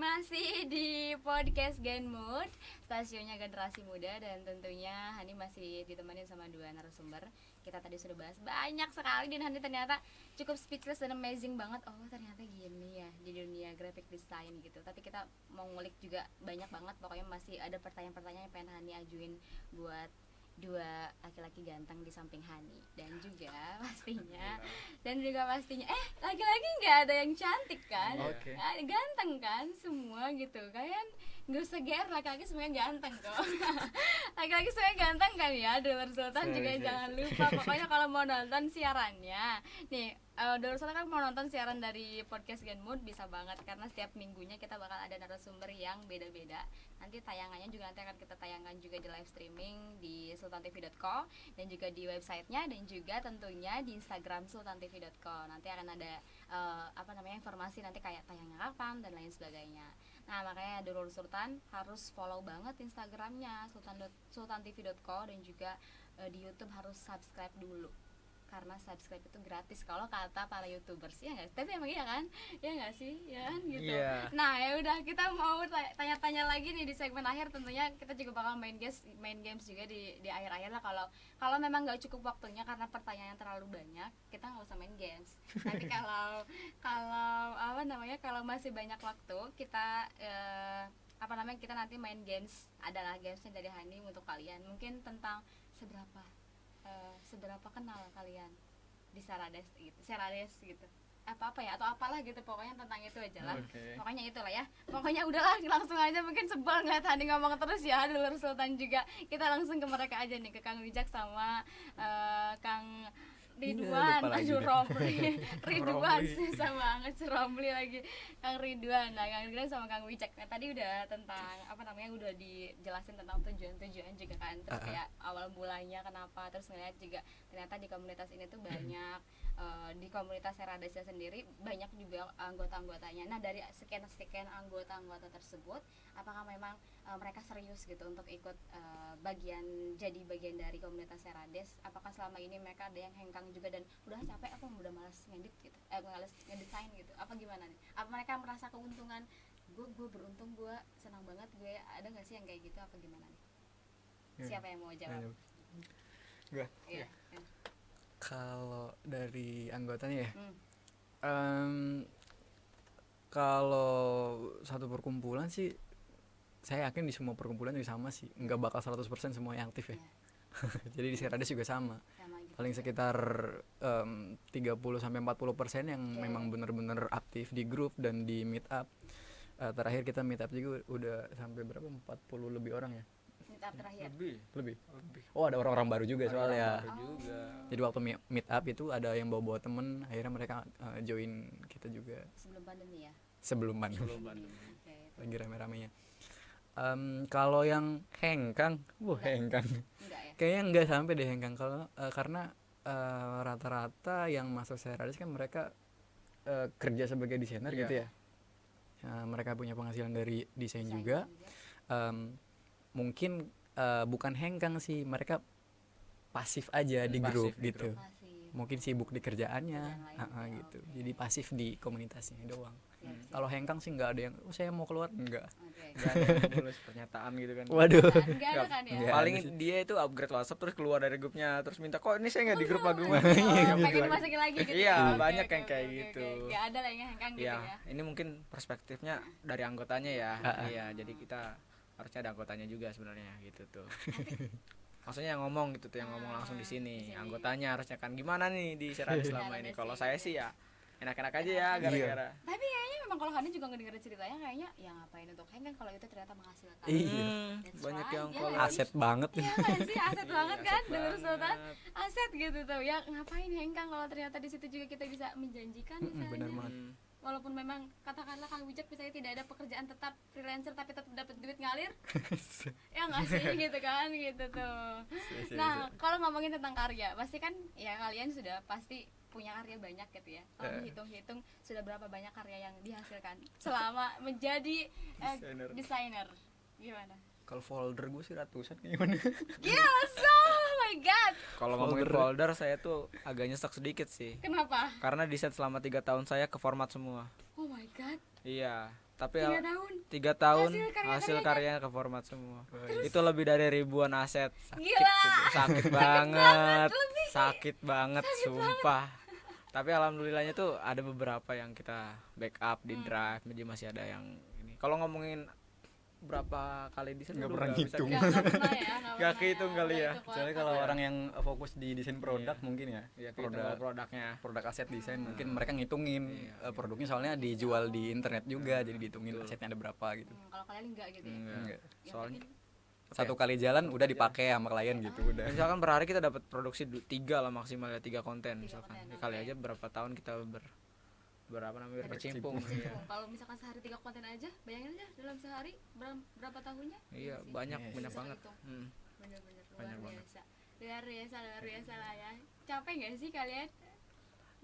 Masih di podcast Gen Mood, stasiunnya generasi muda, dan tentunya Hani masih ditemani sama dua narasumber. Kita tadi sudah bahas banyak sekali dan Hani ternyata cukup speechless dan amazing banget. Oh ternyata gini ya di dunia graphic design gitu. Tapi kita mau ngulik juga banyak banget. Pokoknya masih ada pertanyaan-pertanyaan yang pengen Hani ajuin buat dua laki-laki ganteng di samping Hani dan juga pastinya laki-laki nggak ada yang cantik kan. Oke. Ganteng kan semua gitu. Kalian nggak usah GR, laki-laki semuanya ganteng kok. Laki-laki semuanya ganteng kan ya. Dolar Sultan juga jangan lupa. Pokoknya kalau mau nonton siarannya nih, Dolar Sultan kan mau nonton siaran dari podcast Gen Mood bisa banget, karena setiap minggunya kita bakal ada narasumber yang beda-beda. Nanti tayangannya juga nanti akan kita tayangkan juga di live streaming di sultantv.co dan juga di websitenya, dan juga tentunya di Instagram sultantv.co. Nanti akan ada informasi nanti kayak tayangnya kapan dan lain sebagainya. Nah makanya Dolar Sultan harus follow banget Instagramnya sultantv.co, dan juga di YouTube harus subscribe dulu, karena subscribe itu gratis kalau kata para YouTubers, ya nggak? Tapi emang iya kan? Ya nggak sih, ya kan gitu. Iya. Nah ya udah, kita mau tanya-tanya lagi nih di segmen akhir. Tentunya kita juga bakal main games juga di akhir-akhir lah. Kalau memang nggak cukup waktunya karena pertanyaan terlalu banyak, kita nggak usah main games. Tapi kalau kalau masih banyak waktu, kita kita nanti main games. Adalah gamesnya dari Hani untuk kalian. Mungkin tentang seberapa kenal kalian di Serades gitu, apa ya, atau apalah gitu, pokoknya tentang itu aja lah. Pokoknya itulah ya, pokoknya udahlah, langsung aja. Mungkin sebel ngeliat Hani ngomong terus ya. Dolar Sultan juga, kita langsung ke mereka aja nih, ke Kang Wijak sama Kang Ridwan. Aduh, Ridwan susah banget, Romli lagi. Kang Ridwan, nah Kang Ridwan sama Kang Wijak. Nah tadi udah tentang udah dijelasin tentang tujuan juga kan. Terus kayak awal mulanya kenapa, terus ngeliat juga ternyata di komunitas ini tuh banyak, di komunitas Seradesnya sendiri banyak juga anggota-anggotanya. Nah dari sekian anggota tersebut, apakah memang mereka serius gitu untuk ikut jadi bagian dari komunitas Serades? Apakah selama ini mereka ada yang hengkang juga dan udah capek, apa udah malas ngedit gitu, malas ngedesain gitu, apa gimana nih? Apa mereka merasa keuntungan, gue beruntung, gue senang banget, gue ada nggak sih yang kayak gitu, apa gimana nih? Siapa yang mau jawab? Gue. Iya. Kalau dari anggotanya ya, kalau satu perkumpulan sih, saya yakin di semua perkumpulan juga sama sih, nggak bakal 100% semua yang aktif ya. Jadi di Serades juga sama gitu. Paling sekitar 30-40% yang memang benar-benar aktif di grup dan di meet up. Terakhir kita meet up juga udah sampai berapa, 40 lebih orang ya. Meet up terakhir? Lebih. Oh ada orang-orang baru juga soalnya. Juga. Jadi waktu meet up itu ada yang bawa temen, akhirnya mereka join kita juga. Sebelum pandemi ya? Sebelum pandemi. Okay. Lagi rame-ramenya. Kalau yang hengkang, hengkang. Enggak ya? Kayaknya enggak sampai deh hengkang, kalau karena rata-rata yang masuk Serades kan mereka kerja sebagai desainer gitu ya. Mereka punya penghasilan dari desain juga. Mungkin bukan hengkang sih, mereka pasif aja di grup gitu. Mungkin sibuk di kerjaannya gitu. Jadi pasif di komunitasnya doang. Kalau hengkang sih nggak ada yang saya mau keluar, enggak. Nggak ada yang nulis pernyataan gitu kan. Waduh. Nggak ada kan ya? Paling dia itu upgrade WhatsApp terus keluar dari grupnya, terus minta, kok ini saya nggak di grup lagu Oh, pengen dimasukin lagi gitu. Iya, banyak yang kayak gitu. Nggak ada lah yang hengkang gitu ya. Ini mungkin perspektifnya dari anggotanya ya. Iya, jadi kita harusnya ada anggotanya juga sebenarnya gitu tuh. Maksudnya yang ngomong gitu tuh, yang ngomong langsung di sini. Anggotanya harusnya kan gimana nih di Serades selama ini. Kalau saya sih ya enak-enak aja ya, gara-gara. Tapi kayaknya memang kalau Hani juga ngedengerin ceritanya, kayaknya ya ngapain untuk hengkang kalau itu ternyata menghasilkan. Banyak yang kalau aset banget. Iya kan sih, aset banget kan, aset Dolar Sultan. banget. Aset gitu tuh. Ya ngapain hengkang kalau ternyata di situ juga kita bisa menjanjikan misalnya. Benar banget. Walaupun memang katakanlah Kang Wijak misalnya tidak ada pekerjaan tetap, freelancer tapi tetap dapat duit ngalir. Ya nggak sih gitu kan, gitu tuh. Nah kalau ngomongin tentang karya, pasti kan ya kalian sudah pasti punya karya banyak gitu ya. Kalau hitung-hitung sudah berapa banyak karya yang dihasilkan selama menjadi desainer? Gimana? Kalau folder gue sih ratusan gimana? Yes, oh my god. Kalau ngomongin folder saya tuh agak nyesek sedikit sih. Kenapa? Karena desain selama 3 tahun saya ke format semua. Oh my god. Iya. tapi 3 tahun 3 tahun karyanya hasil karyanya ke format semua. Terus, itu lebih dari ribuan aset. gila Sakit banget, sakit banget sumpah. Tapi alhamdulillahnya tuh ada beberapa yang kita backup di drive, jadi masih ada yang ini. Kalau ngomongin berapa kali desain nggak udah pernah nggak bisa ngitung. nggak pernah ya Nggak kehitung kali ya. Soalnya kalau orang yang fokus di desain produk mungkin ya, Iya, produknya. produk aset desain mungkin mereka ngitungin produknya, soalnya dijual di internet juga, jadi dihitungin asetnya ada berapa gitu. Kalau kalian enggak gitu ya? Enggak. Yang Soalnya penting Satu kali jalan udah dipakai sama klien gitu udah. misalkan per hari kita dapat produksi 3 lah maksimal ya, 3 konten misalkan. konten, Kali oke. aja berapa tahun kita berkecimpung. Iya. kalau misalkan sehari 3 konten aja, bayangin aja dalam sehari berapa tahunnya? Iya, sih? banyak Yes. banyak Bisa banget. hitung. Bener-bener Banyak luar banget. biasa luar biasa lah ya. Capek nggak sih kalian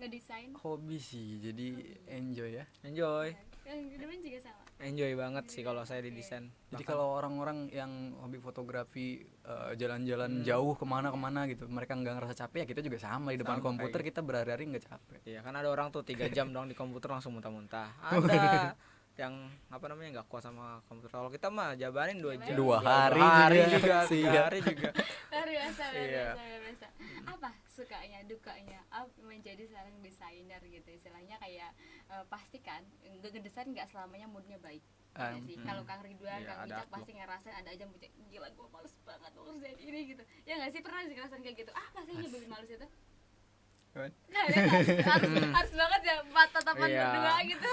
ngedesain? Hobi sih, jadi enjoy ya. Enjoy. Temen juga sama. Enjoy banget sih kalau saya di desain. Jadi kalau orang-orang yang hobi fotografi jalan-jalan jauh kemana-kemana gitu, mereka nggak ngerasa capek, ya kita juga sama di depan Sama, komputer kayak kita berhari-hari nggak capek. Iya, kan ada orang tuh 3 jam dong di komputer langsung muntah-muntah. Ada yang apa namanya nggak kuat sama komputer. Kalau kita mah jabanin 2 jam. 2 hari juga, Siap. 3 hari juga. Luar biasa, Iya. luar biasa. Apa sukanya, dukanya menjadi seorang desainer gitu istilahnya kayak pasti kan ngedesain nggak selamanya moodnya baik. Iya sih. Kalau Kang Ridwan, Iya, Kang ada Bijak upload. pasti ngerasain ada aja moodnya gila gue males banget mau kerjain ini gitu. Ya nggak sih, pernah sih ngerasain kayak gitu. Apa sih nyebabin males itu? Kan? Nah, ya kan? harus banget ya tatapan Iya. berdua gitu.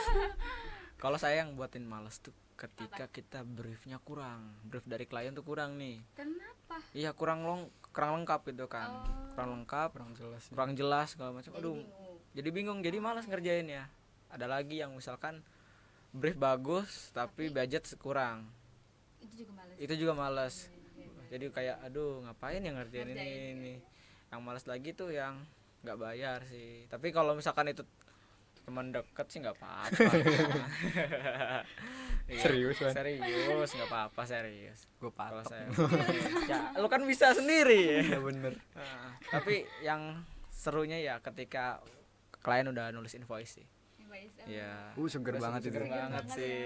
Kalau saya yang buatin males tuh ketika kita briefnya kurang, brief dari klien tuh kurang nih. Kenapa? Iya, kurang lengkap gitu kan. Kurang lengkap, Kurang jelas. kurang jelas segala macam. Jadi Aduh, bingung. jadi bingung, jadi malas ngerjainnya. Ada lagi yang misalkan brief bagus tapi budget kurang, Itu juga males. itu juga males. Iya. Jadi kayak aduh ngapain yang ngerjain Ngerjain, ini. Yang males lagi tuh yang nggak bayar sih. Tapi kalau misalkan itu teman deket sih nggak apa-apa. Iya, Serius, Wan? serius nggak apa-apa, serius. Gue Kalau patok. saya ya lu kan bisa sendiri. Ya bener. Nah, tapi yang serunya ya ketika klien udah nulis invoice sih. Ya. Seger banget itu. Seger banget sih.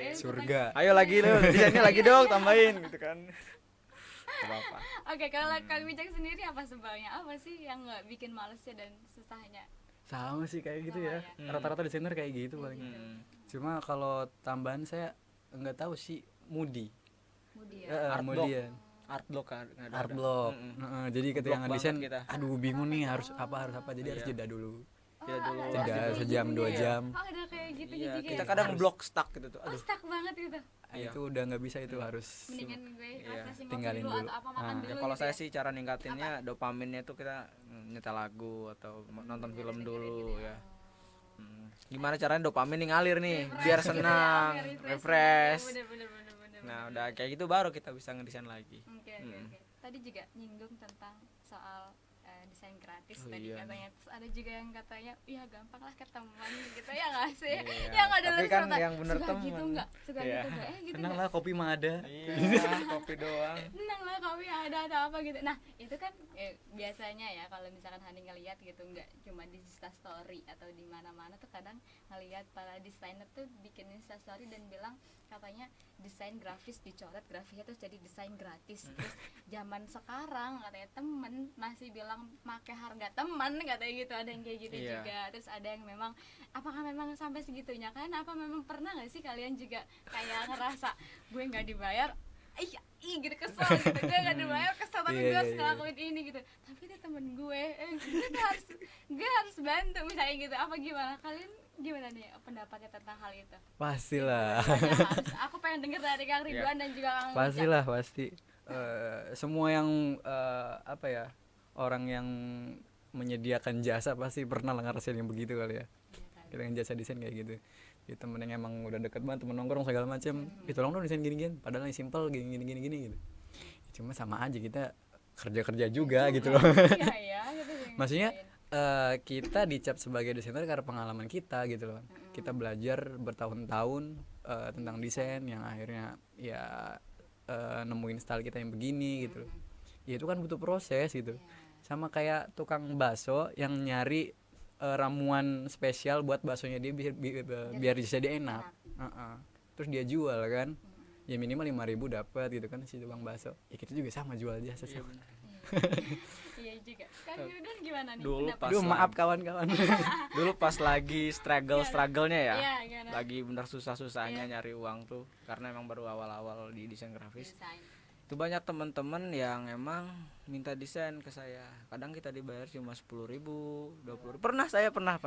Ya. Surga. Ayo lagi lu, desainnya lagi dong, tambahin gitu kan. Gak apa-apa. Oke, kalau Kang Bijak sendiri apa sebabnya? Apa sih yang nggak bikin malesnya dan susahnya? Sama sih kayak gitu Sama ya. ya. Rata-rata desainer kayak gitu paling. Cuma kalau tambahan saya nggak tahu sih moody. Moody ya. Art Moody block. ya. Art block kan. nggak ada. Art block. Jadi ketika Block ngedesain, banget kita. aduh bingung nih harus apa. Jadi harus Iya. jeda dulu. Kita dulu. Jeda ada sejam gitu 2 ya? jam. Oh, ada kayak gitu Iya, juga. kita ya? kadang block stuck gitu tuh. Oh, Aduh. stuck banget gitu. Iya. Itu udah nggak bisa, itu harus Mendingan gue Iya. refreshing Tinggalin dulu dulu. atau apa makan Ah. dulu. Ya kalau gitu saya ya? sih cara ningkatinnya dopaminnya tuh kita nyetel lagu atau nonton film dulu ya. Gimana caranya dopamin nih ngalir nih biar senang, refresh. Bener. Nah, udah kayak gitu baru kita bisa ngedesain lagi. Oke. Tadi juga nyinggung tentang soal desain gratis Oh, tadi iya. katanya. Terus ada juga yang katanya, ya gampang lah ketemuan gitu ya nggak sih? Iya. Yang ada Tapi kan yang bener suka temen. gitu nggak? Suka Iya. gitu nggak? Gitu tenang nggak? lah, kopi mah ada. Iya, kopi doang. Tenang lah kami ada atau apa gitu. Nah itu kan biasanya ya kalau misalkan Hani ngelihat gitu nggak cuma di Insta Story atau di mana-mana tuh kadang ngelihat para desainer tuh bikin Insta Story dan bilang katanya desain grafis dicoret grafisnya terus jadi desain gratis. Terus zaman sekarang katanya temen masih bilang pakai harga teman katanya gitu, ada yang kayak gitu Iya. juga. Terus ada yang memang apakah memang sampai segitunya kan? Apa memang pernah nggak sih kalian juga kayak ngerasa gue nggak dibayar ih gitu kesel gitu, gue gak dibayar kesel tapi gue Iya, harus iya, ngelakuin ini gitu, tapi dia temen gue gue harus bantu misalnya gitu. Apa gimana kalian, gimana nih pendapatnya tentang hal itu? Pastilah. Aku pengen denger dari Kang Ridwan dan juga Kang Pastilah, pasti. Semua yang apa ya, orang yang menyediakan jasa pasti pernah lah ngerasain yang begitu kali ya. Kita yang jasa desain kayak gitu. Jadi temen yang emang udah deket banget, temen nongkrong segala macam, tolong dong desain gini-gini, padahal yang simple gini gitu. Cuma sama aja kita kerja juga gitu loh. Iya gitu sih. Maksudnya kita dicap sebagai desainer karena pengalaman kita gitu loh. Kita belajar bertahun-tahun tentang desain yang akhirnya ya nemuin style kita yang begini gitu loh. Ya itu kan butuh proses gitu. Sama kayak tukang bakso yang nyari ramuan spesial buat baksonya dia biar jadi enak. Terus dia jual kan, ya minimal 5.000 dapat gitu kan si tukang bakso. Ya kita juga sama jual jasa sama. Iya juga. Kan Yudun gimana nih? Dulu maaf kawan-kawan. Dulu pas lagi struggle-nya ya. Iya, lagi bener susah-susahnya nyari uang tuh karena emang baru awal-awal di desain grafis. Itu banyak teman-teman yang emang minta desain ke saya. Kadang kita dibayar cuma 10.000, 20.000. Saya pernah.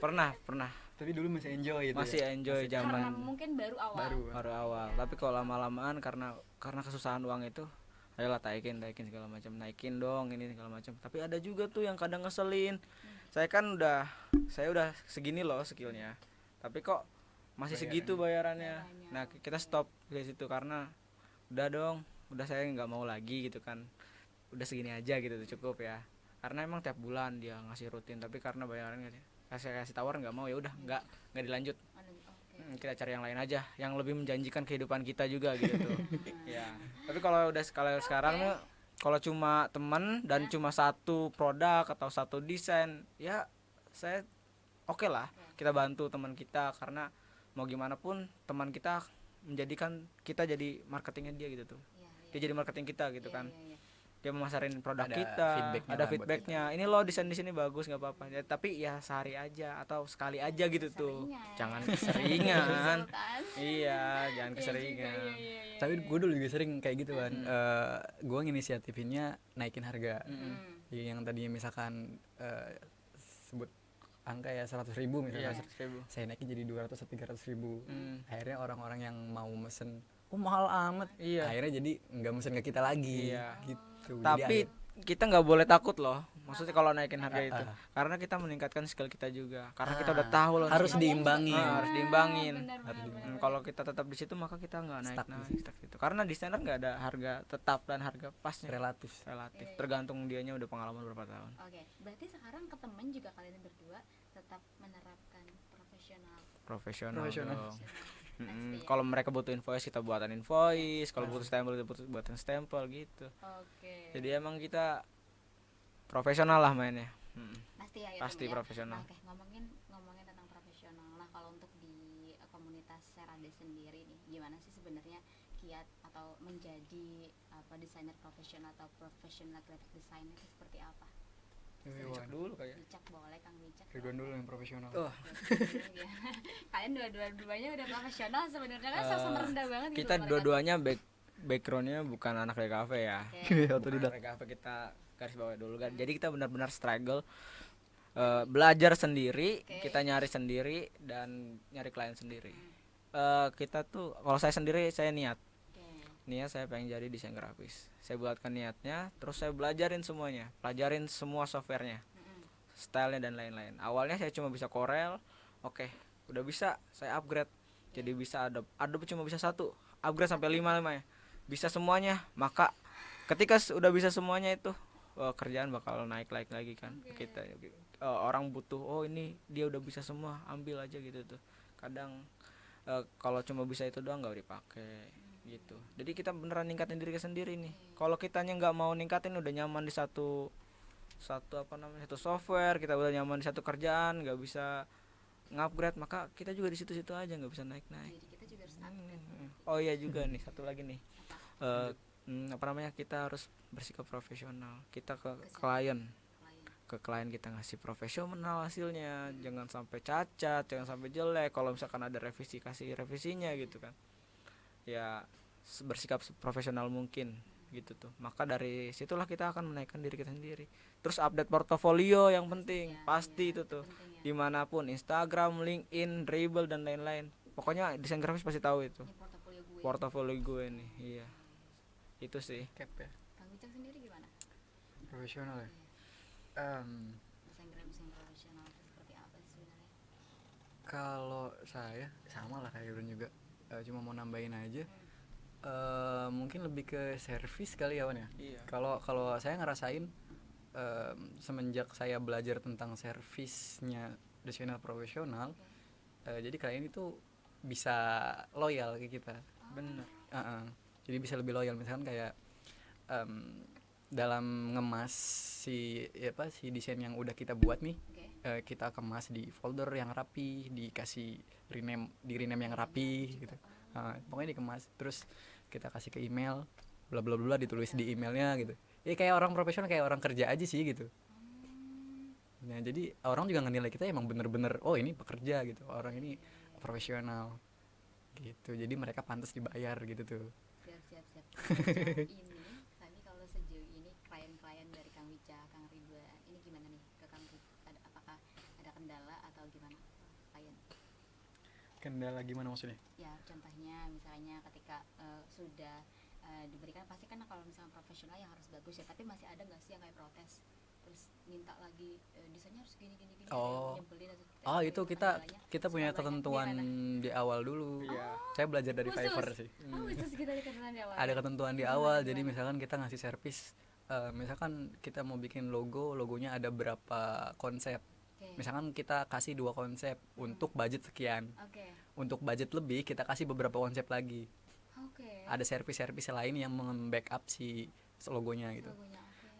Pernah. Tapi dulu masih enjoy itu. Masih enjoy zaman. Karena mungkin baru awal. Tapi kalau lama-lamaan karena kesusahan uang itu, ayolah naikin segala macam, naikin dong ini segala macam. Tapi ada juga tuh yang kadang ngeselin. Saya udah segini loh skillnya. Tapi kok masih segitu bayarannya. Nah, kita stop di situ karena udah saya nggak mau lagi gitu kan, udah segini aja gitu tuh cukup ya, karena emang tiap bulan dia ngasih rutin, tapi karena bayarannya kasih tawar nggak mau, ya udah nggak dilanjut. Kita cari yang lain aja yang lebih menjanjikan kehidupan kita juga gitu tuh. Ya tapi kalau sekarang kalau cuma teman dan cuma satu produk atau satu desain, ya saya oke lah, kita bantu teman kita, karena mau gimana pun teman kita menjadikan kita jadi marketingnya dia gitu tuh. Dia jadi marketing kita gitu kan. Dia memasarin produk kita, ada feedbacknya. Ini loh desain di sini bagus, nggak apa-apa. Ya, tapi ya sehari aja atau sekali aja gitu tuh. Jangan keseringan. Iya, jangan keseringan. Tapi gue dulu juga sering kayak gitu kan. Gue nginisiatifinnya naikin harga. Yang tadinya misalkan sebut angka ya 100.000 misalnya, 100.000. saya naikin jadi 200 atau 300.000. Akhirnya orang-orang yang mau mesen, mahal amat. Akhirnya jadi nggak mesen ke kita lagi. Gitu. Tapi kita nggak boleh takut loh, maksudnya kalau naikin harga itu, karena kita meningkatkan skill kita juga, karena kita udah tahu loh harus diimbangin. Kalau kita tetap di situ maka kita nggak naik gitu, karena desainer nggak ada harga tetap dan harga pasnya, relatif. Tergantung dianya udah pengalaman berapa tahun. Berarti sekarang ke temen juga kalian berdua tetap menerapkan profesional. Kalau mereka butuh invoice, kita buatan invoice. Kalau butuh stempel, kita buatan stempel gitu. Jadi emang kita profesional lah mainnya. Pasti profesional. Ngomongin tentang profesional. Nah, kalau untuk di komunitas Serades sendiri nih, gimana sih sebenarnya kiat atau menjadi desainer profesional atau profesional graphic design itu seperti apa? Wicak dulu kayak. Wicak boleh, Kang Wicak. Ridwan dulu yang profesional. Kalian dua-duanya udah profesional sebenarnya kan, sama rendah banget gitu. Kita dua-duanya backgroundnya bukan anak DKV ya. Otodidak. DKV kita garis bawah dulu kan. Jadi kita benar-benar struggle, belajar sendiri, kita nyari sendiri dan nyari klien sendiri. Kita tuh, kalau saya sendiri, saya niat saya pengen jadi desain grafis. Saya buatkan niatnya, terus saya pelajarin semua softwarenya, stylenya dan lain-lain. Awalnya saya cuma bisa Corel, udah bisa saya upgrade jadi bisa Adobe cuma bisa 1, upgrade sampai 5 ya, bisa semuanya. Maka ketika udah bisa semuanya itu, kerjaan bakal naik lagi kan. Kita orang butuh, ini dia udah bisa semua, ambil aja gitu tuh. Kadang kalau cuma bisa itu doang nggak dipakai gitu. Jadi kita beneran ningkatin diri kita sendiri nih. Kalau kitanya nggak mau ningkatin, udah nyaman di satu software, kita udah nyaman di satu kerjaan, nggak bisa ngupgrade, maka kita juga di situ-situ aja, nggak bisa naik. Jadi kita juga harus upgrade. Oh iya juga nih, satu lagi nih. Kita harus bersikap profesional. Kita ke klien kita ngasih profesional hasilnya, jangan sampai cacat, jangan sampai jelek. Kalau misalkan ada revisi, kasih revisinya gitu kan. Ya bersikap profesional mungkin gitu tuh. Maka dari situlah kita akan menaikkan diri kita sendiri. Terus update portofolio yang penting, pasti itu tuh. Dimanapun, Instagram, LinkedIn, Dribbble dan lain-lain. Pokoknya desain grafis pasti tahu itu. Portofolio gue nih, iya. Itu sih. Cap ya. Kang Wicak sendiri gimana? Profesional ya. Desain profesional itu seperti apa sih sebenarnya? Kalau saya sama lah kayak Yurun juga. Cuma mau nambahin aja. Mungkin lebih ke servis kali ya Wan ya. Iya. Kalau saya ngerasain semenjak saya belajar tentang servisnya desainer profesional, jadi klien itu bisa loyal ke kita. Bener. Jadi bisa lebih loyal, misalkan kayak dalam ngemas si desain yang udah kita buat nih. Kita kemas di folder yang rapi, dikasih rename yang rapi gitu. Pokoknya dikemas, terus kita kasih ke email, bla bla bla, ditulis di emailnya gitu. Kayak orang profesional, kayak orang kerja aja sih gitu. Nah jadi orang juga ngenilai kita emang bener-bener oh ini pekerja gitu, orang ini profesional gitu, jadi mereka pantas dibayar gitu tuh. Siap. Sejauh ini tadi kalau sejauh ini klien-klien dari Kang Wicca, Kang Ridwan ini gimana nih ke Kang Ridwan, apakah ada kendala atau gimana klien? Kendala gimana maksudnya? Ya contohnya misalnya ketika sudah diberikan, pasti kan kalau misalnya profesional yang harus bagus ya, tapi masih ada nggak sih yang kayak protes terus minta lagi desainnya harus gini nyebelin atau itu kita punya ketentuan di awal dulu. Saya belajar dari Fiverr sih. Khusus kita di ketentuan di awal. Ada ketentuan di awal, jadi misalkan kita ngasih servis, misalkan kita mau bikin logonya ada berapa konsep. Misalkan kita kasih 2 konsep untuk budget sekian. Untuk budget lebih kita kasih beberapa konsep lagi. Ada servis-servis lain yang membackup si logonya gitu.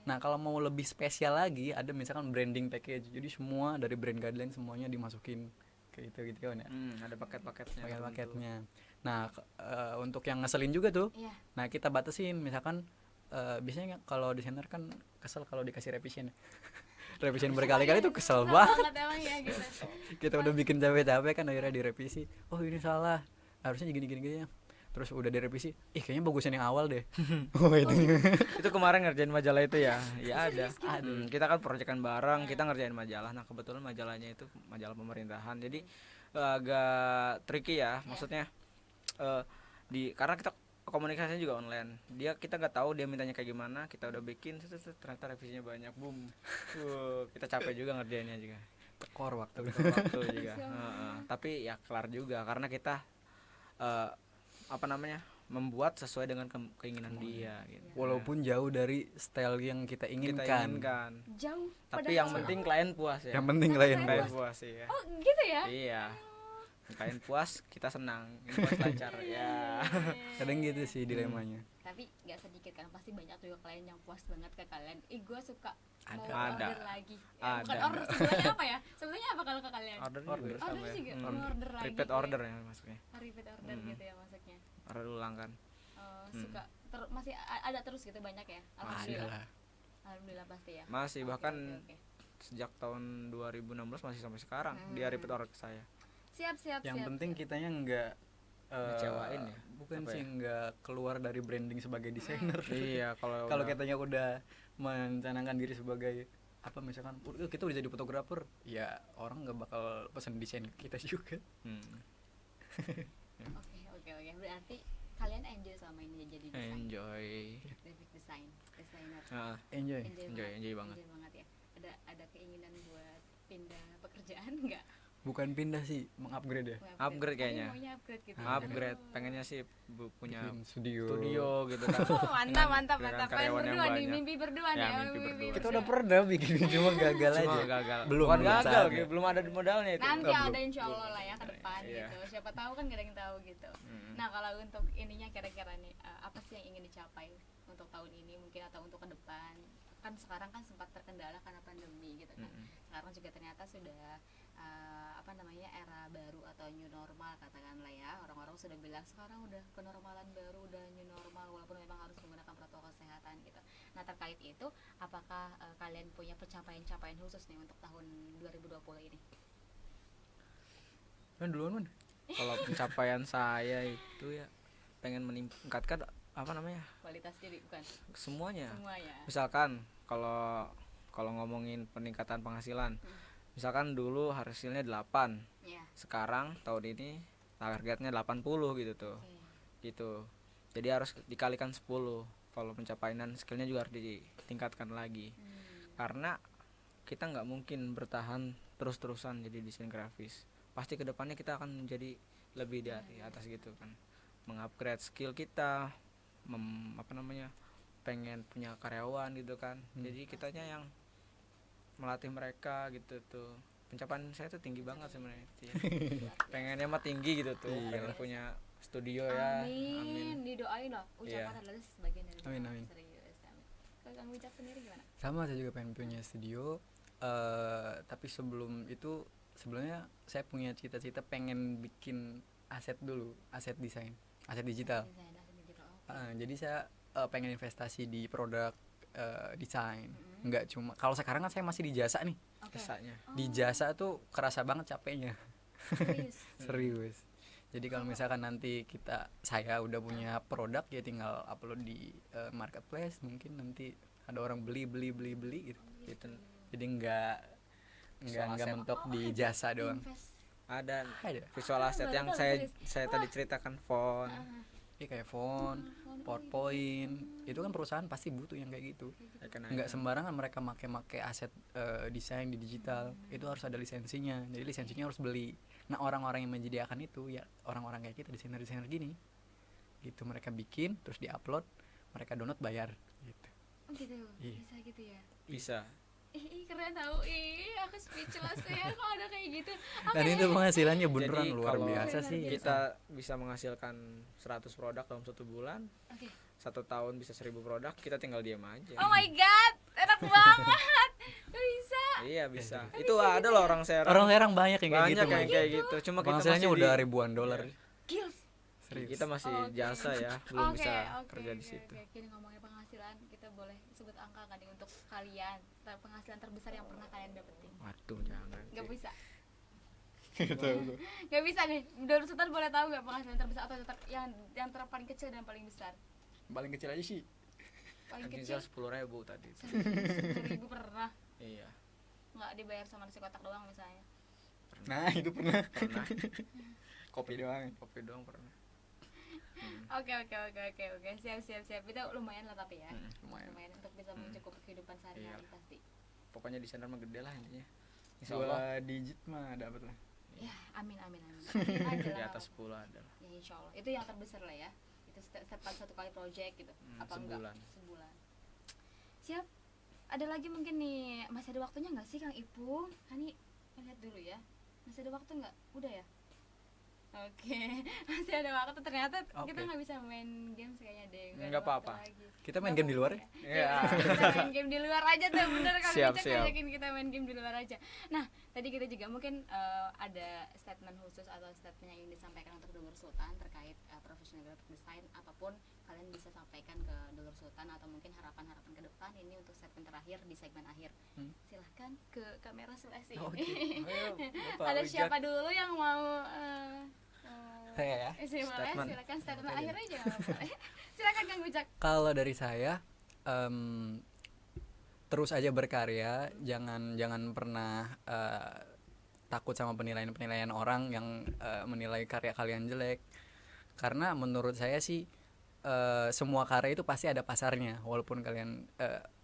Nah kalau mau lebih spesial lagi, ada misalkan branding package, jadi semua dari brand guideline semuanya dimasukin ke itu gitu kan ya. Ada paket-paketnya. Nah untuk yang ngeselin juga tuh, nah kita batasin, misalkan biasanya kalau desainer kan kesel kalau dikasih revision. Revision berkali-kali tuh kesel banget. Gitu. Kita udah bikin capek-capek kan, akhirnya direvisi, oh ini salah, harusnya gini ya. Terus udah direvisi, kayaknya bagusan yang awal deh. Itu kemarin ngerjain majalah itu ya. Ada. Kita kan proyekan bareng, kita ngerjain majalah. Nah kebetulan majalahnya itu majalah pemerintahan, jadi agak tricky ya. Maksudnya karena kita komunikasinya juga online. Kita nggak tahu dia mintanya kayak gimana. Kita udah bikin, ternyata revisinya banyak, boom. Kita capek juga ngerjainnya juga. Tekor waktu juga. Tapi ya kelar juga karena kita membuat sesuai dengan keinginan dia gitu. Walaupun jauh dari style yang kita inginkan. Jauh. Tapi yang penting klien puas ya. Yang penting klien puas ya. Oh, gitu ya? Iya. Klien puas, kita senang. Puas lancar ya. Kadang gitu sih dilemanya. Tapi nggak sedikit kan, pasti banyak juga klien yang puas banget ke kalian. Gue suka mau ada. order lagi. Bukan order, sebenarnya apa ya? Sebenarnya apa kalau ke kalian? Order juga. Order lagi. Repeat order ya maksudnya. Repeat order gitu ya maksudnya. Order ulang kan. Suka masih ada terus gitu, banyak ya. Alhamdulillah pasti ya. Masih bahkan sejak tahun 2016 masih sampai sekarang dia repeat order ke saya. Siap. Yang penting kitanya enggak ngecewain ya. Bukan sih, enggak keluar dari branding sebagai desainer. Iya, kalau kitanya udah mencanangkan diri sebagai misalkan kita udah jadi fotografer, ya orang nggak bakal pesan desain kita juga. Oke. Berarti kalian enjoy sama ini jadi desain. Enjoy. Graphic designer. Enjoy banget. Enjoy banget ya. Ada keinginan buat pindah pekerjaan nggak? Bukan pindah sih, mengupgrade ya. Upgrade kayaknya. Maunya upgrade gitu. Upgrade, pengennya sih punya studio gitu kan. Mantap. Karyawan yang banyak. Mimpi berdua nih. Kita udah pernah bikin, cuma gagal aja. Belum gagal, belum ada modalnya itu. Nanti ada insyaallah lah ya ke depan gitu. Siapa tahu kan gak ada yang tahu gitu. Nah, kalau untuk ininya kira-kira nih apa sih yang ingin dicapai untuk tahun ini mungkin atau untuk ke depan? Kan sekarang kan sempat terkendala karena pandemi gitu kan. Sekarang juga ternyata sudah era baru atau new normal katakanlah ya. Orang-orang sudah bilang sekarang udah kenormalan baru, udah new normal walaupun memang harus menggunakan protokol kesehatan gitu. Nah, terkait itu apakah kalian punya pencapaian khusus nih untuk tahun 2020 ini? Duluan. Kalau pencapaian saya itu ya pengen meningkatkan kualitas diri, bukan semuanya. Ya. Misalkan kalau ngomongin peningkatan penghasilan, misalkan dulu hasilnya 8, sekarang tahun ini targetnya 80 gitu tuh. Gitu. Jadi harus dikalikan 10. Kalau pencapaian skillnya juga harus ditingkatkan lagi. Karena kita nggak mungkin bertahan terus-terusan jadi desain grafis. Pasti kedepannya kita akan menjadi lebih dari atas gitu kan. Mengupgrade skill kita, pengen punya karyawan gitu kan. Jadi kitanya yang melatih mereka gitu tuh. Pencapaian saya tuh tinggi banget sebenarnya. Pengennya mah tinggi gitu tuh. Pengen punya studio ya. Amin. Didoain loh. Ucapan adalah sebagian dari doa. Amin. Serius. Amin. Kang Wijak sendiri gimana? Sama, saya juga pengen punya studio. Tapi sebelum itu sebelumnya saya punya cita-cita pengen bikin aset dulu, aset desain, aset digital. Jadi saya pengen investasi di produk desain. Nggak cuma, kalau sekarang kan saya masih di jasa nih. Jasanya. Di jasa tuh kerasa banget capeknya. Serius. Jadi kalau misalkan nanti saya udah punya produk, ya tinggal upload di marketplace, mungkin nanti ada orang beli gitu. Jadi nggak mentok di jasa doang. Ada visual asset yang saya tadi ceritakan, font. Kayak font, PowerPoint, itu kan perusahaan pasti butuh yang kayak gitu. Nggak sembarangan mereka make aset desain di digital, itu harus ada lisensinya. Jadi lisensinya harus beli. Nah, orang-orang yang menyediakan itu ya orang-orang kayak kita, desainer gini gitu. Mereka bikin terus diupload, mereka download, bayar gitu. Oh gitu. Bisa gitu ya. Bisa. Keren tahu. Aku speechless ya kok ada kayak gitu. Dan itu penghasilannya beneran Jadi, luar biasa sih. Kita bisa menghasilkan 100 produk dalam 1 bulan. 1 tahun bisa 1000 produk, kita tinggal diam aja. Oh my god, enak banget. Bisa. Iya, bisa. Itu ada loh orang Serang. Orang Serang banyak yang kayak gitu. Banyak yang kayak gitu. Cuma kita penghasilannya masih udah ribuan dolar. Gils. Serius. Kita masih jasa ya, belum bisa kerja di situ. Kini ngomongin penghasilan, kita boleh sebut angka kan nih untuk kalian, penghasilan terbesar yang pernah kalian dapetin? Waduh, jangan. Gak bisa. Gak bisa nih. Dolar Sultan boleh tahu gak penghasilan terbesar atau yang paling kecil dan paling besar? Paling kecil aja sih. Paling kecil 10.000 tadi. 10.000 pernah. Iya. Nggak dibayar sama nasi kotak doang misalnya. Nah, itu pernah. Kopi doang pernah. Oke. Siap. Itu lumayan lah tapi ya. Lumayan untuk bisa mencukupi kehidupan sehari-hari pasti. Pokoknya di sana mah gede lah intinya. Insyaallah 2 digit mah dapat lah. Ya, amin. Di atas 10 ada lah. Ya insyaallah. Itu yang terbesar lah ya. Itu setiap 1 kali project gitu. Apa sebulan. Sebulan. Siap. Ada lagi mungkin nih, masih ada waktunya nggak sih Kang Ipung? Hani lihat dulu ya. Masih ada waktu nggak? Udah ya? Oke. Masih ada waktu. Ternyata kita nggak bisa main games kayaknya deh. Nggak apa-apa. Kita main game di luar ya? Iya. Kita main game di luar aja tuh, bener kan? Siap. Ngajakin kita main game di luar aja. Nah, tadi kita juga mungkin ada statement khusus atau statement yang ingin disampaikan untuk Dolar Sultan terkait professional graphic design, ataupun kalian bisa sampaikan ke Dolar Sultan atau mungkin harapan-harapan ke depan ini untuk segmen terakhir di segmen akhir. Silahkan ke kamera sebelah sini. Ada siapa dulu yang mau saya ya? Silakan statement akhir aja. Silakan Kang Wijak. Kalau dari saya terus aja berkarya, jangan pernah takut sama penilaian orang yang menilai karya kalian jelek. Karena menurut saya sih semua karya itu pasti ada pasarnya, walaupun kalian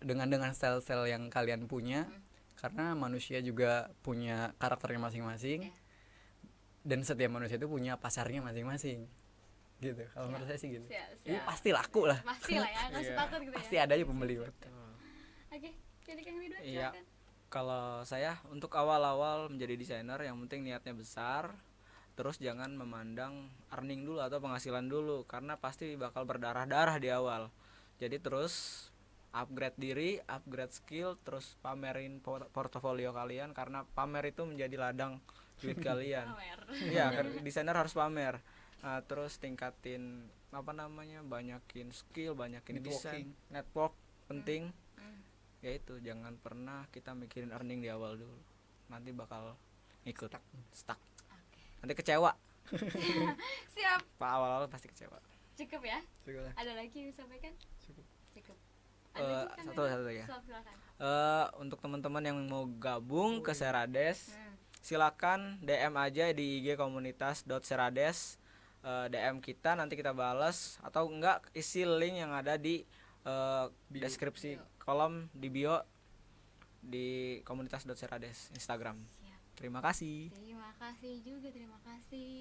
dengan style yang kalian punya. Karena manusia juga punya karakternya masing-masing. Dan setiap manusia itu punya pasarnya masing-masing gitu. Kalau menurut saya sih gitu. Ini pasti laku lah. Pasti lah ya, nggak usah takut gitu ya. Pasti ada aja pembeli. Oke, jadi Kang Ridwan Iya. silakan. Kalau saya untuk awal-awal menjadi desainer, yang penting niatnya besar. Terus jangan memandang earning dulu atau penghasilan dulu, karena pasti bakal berdarah-darah di awal. Jadi terus upgrade diri, upgrade skill, terus pamerin portofolio kalian, karena pamer itu menjadi ladang duit kalian. Iya, kan desainer harus pamer. Nah, terus tingkatin banyakin skill, banyakin desain, network penting. Ya itu, jangan pernah kita mikirin earning di awal dulu. Nanti bakal ikut stuck. Nanti kecewa. Siap. Pak awal pasti kecewa. Cukup ya? Cukup lah. Ada lagi yang disampaikan? Cukup. Satu ya. Untuk teman-teman yang mau gabung ke Serades, silakan DM aja di IG komunitas.serades. DM kita, nanti kita balas, atau enggak isi link yang ada di deskripsi kolom di bio di komunitas.serades Instagram. Terima kasih. Terima kasih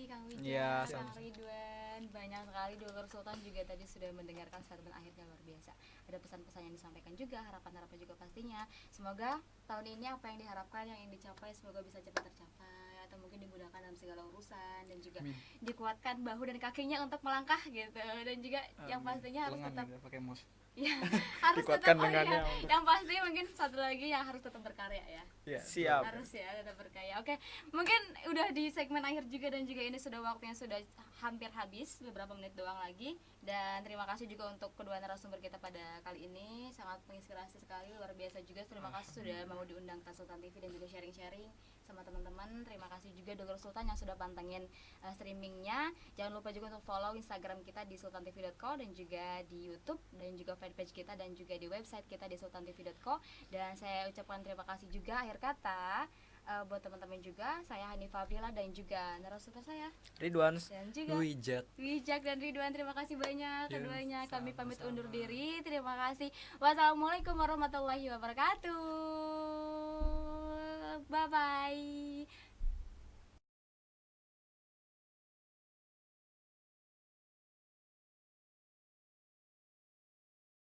Kang Wijak, ya, Kang Ridwan. Banyak sekali Dolar Sultan juga tadi sudah mendengarkan statement akhirnya luar biasa. Ada pesan-pesan yang disampaikan juga, harapan-harapan juga pastinya. Semoga tahun ini apa yang diharapkan, yang ingin dicapai, semoga bisa cepat tercapai, atau mungkin dimudahkan dalam segala urusan, dan juga dikuatkan bahu dan kakinya untuk melangkah gitu. Dan juga yang pastinya harus tetap pakai mouse. Ya, harus dikuatkan tetap, dengannya. yang pasti mungkin satu lagi yang harus tetap berkarya ya. Siap. Harus ya tetap berkarya. Oke, mungkin udah di segmen akhir juga, dan juga ini sudah waktunya sudah hampir habis, beberapa menit doang lagi. Dan terima kasih juga untuk kedua narasumber kita pada kali ini, sangat menginspirasi sekali, luar biasa juga. Terima kasih sudah mau diundang ke Sultan TV dan juga sharing-sharing sama teman-teman. Terima kasih juga Dr. Sultan yang sudah pantengin streamingnya. Jangan lupa juga untuk follow Instagram kita di sultantv.co, dan juga di YouTube, dan juga fanpage kita, dan juga di website kita di sultantv.co. Dan saya ucapkan terima kasih juga. Akhir kata buat teman-teman juga, saya Hanifah Aprila dan juga narasumber saya Ridwan dan juga Wijak dan Ridwan. Terima kasih banyak keduanya. Kami pamit undur diri. Terima kasih. Wassalamualaikum warahmatullahi wabarakatuh. Bye bye.